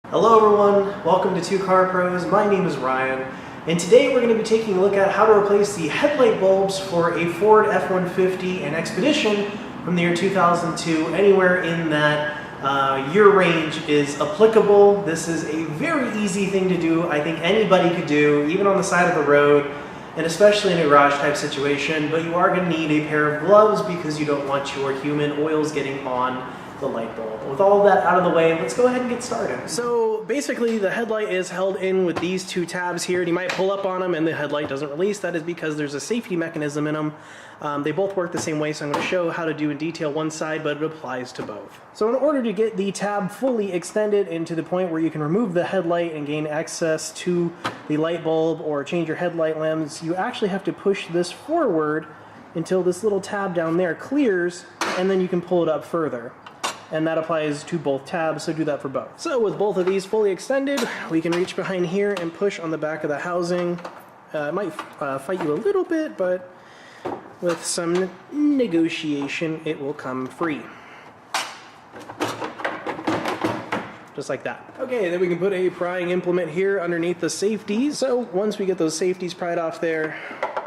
Hello everyone, welcome to Two Car Pros. My name is Ryan, and today we're going to be taking a look at how to replace the headlight bulbs for a Ford F-150 and Expedition from the year 2002. Anywhere in that year range is applicable. This is a very easy thing to do. I think anybody could do, even on the side of the road, and especially in a garage type situation, but you are going to need a pair of gloves because you don't want your human oils getting on the light bulb. With all of that out of the way, let's go ahead and get started. So basically the headlight is held in with these two tabs here, and you might pull up on them and the headlight doesn't release. That is because there's a safety mechanism in them. They both work the same way, so I'm going to show how to do in detail one side, but it applies to both. So in order to get the tab fully extended into the point where you can remove the headlight and gain access to the light bulb or change your headlight lamps, you actually have to push this forward until this little tab down there clears, and then you can pull it up further. And that applies to both tabs, so do that for both. So with both of these fully extended, we can reach behind here and push on the back of the housing. It might fight you a little bit, but with some negotiation, it will come free. Just like that. Okay, then we can put a prying implement here underneath the safeties. So once we get those safeties pried off there,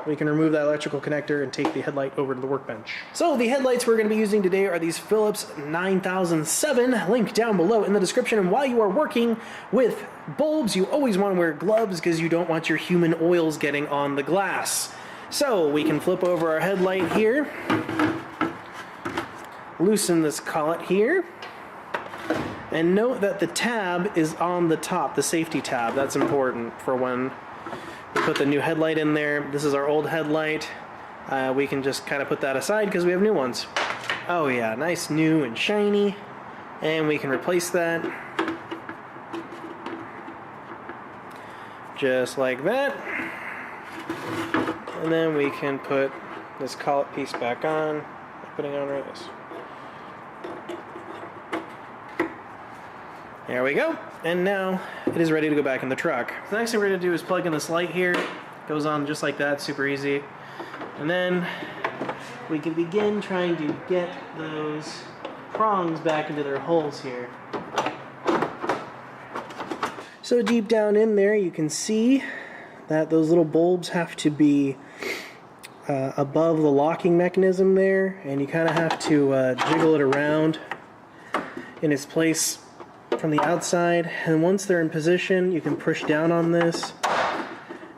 we can remove that electrical connector and take the headlight over to the workbench. So the headlights we're going to be using today are these Philips 9007, link down below in the description. And while you are working with bulbs, you always want to wear gloves because you don't want your human oils getting on the glass. So we can flip over our headlight here, loosen this collet here, and note that the tab is on the top, the safety tab. That's important for when we put the new headlight in there. This is our old headlight. We can just kind of put that aside because we have new ones. Oh yeah, nice new and shiny. And we can replace that. Just like that. And then we can put this collet piece back on. Putting on right this. There we go, and now it is ready to go back in the truck. The next thing we're going to do is plug in this light here. It goes on just like that, super easy. And then we can begin trying to get those prongs back into their holes here. So deep down in there you can see that those little bulbs have to be above the locking mechanism there, and you kind of have to jiggle it around in its place from the outside, and once they're in position you can push down on this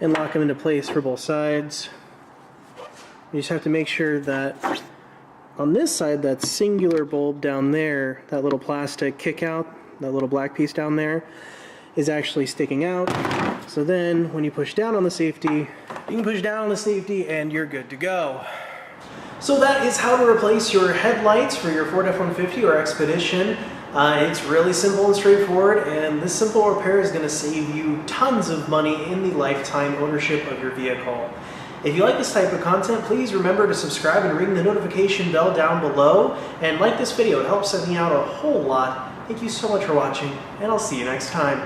and lock them into place for both sides. You just have to make sure that on this side, that singular bulb down there, that little plastic kick out, that little black piece down there, is actually sticking out. So then when you push down on the safety, you can push down on the safety and you're good to go. So that is how to replace your headlights for your Ford F-150 or Expedition. It's really simple and straightforward, and this simple repair is going to save you tons of money in the lifetime ownership of your vehicle. If you like this type of content, please remember to subscribe and ring the notification bell down below, and like this video. It helps set me out a whole lot. Thank you so much for watching, and I'll see you next time.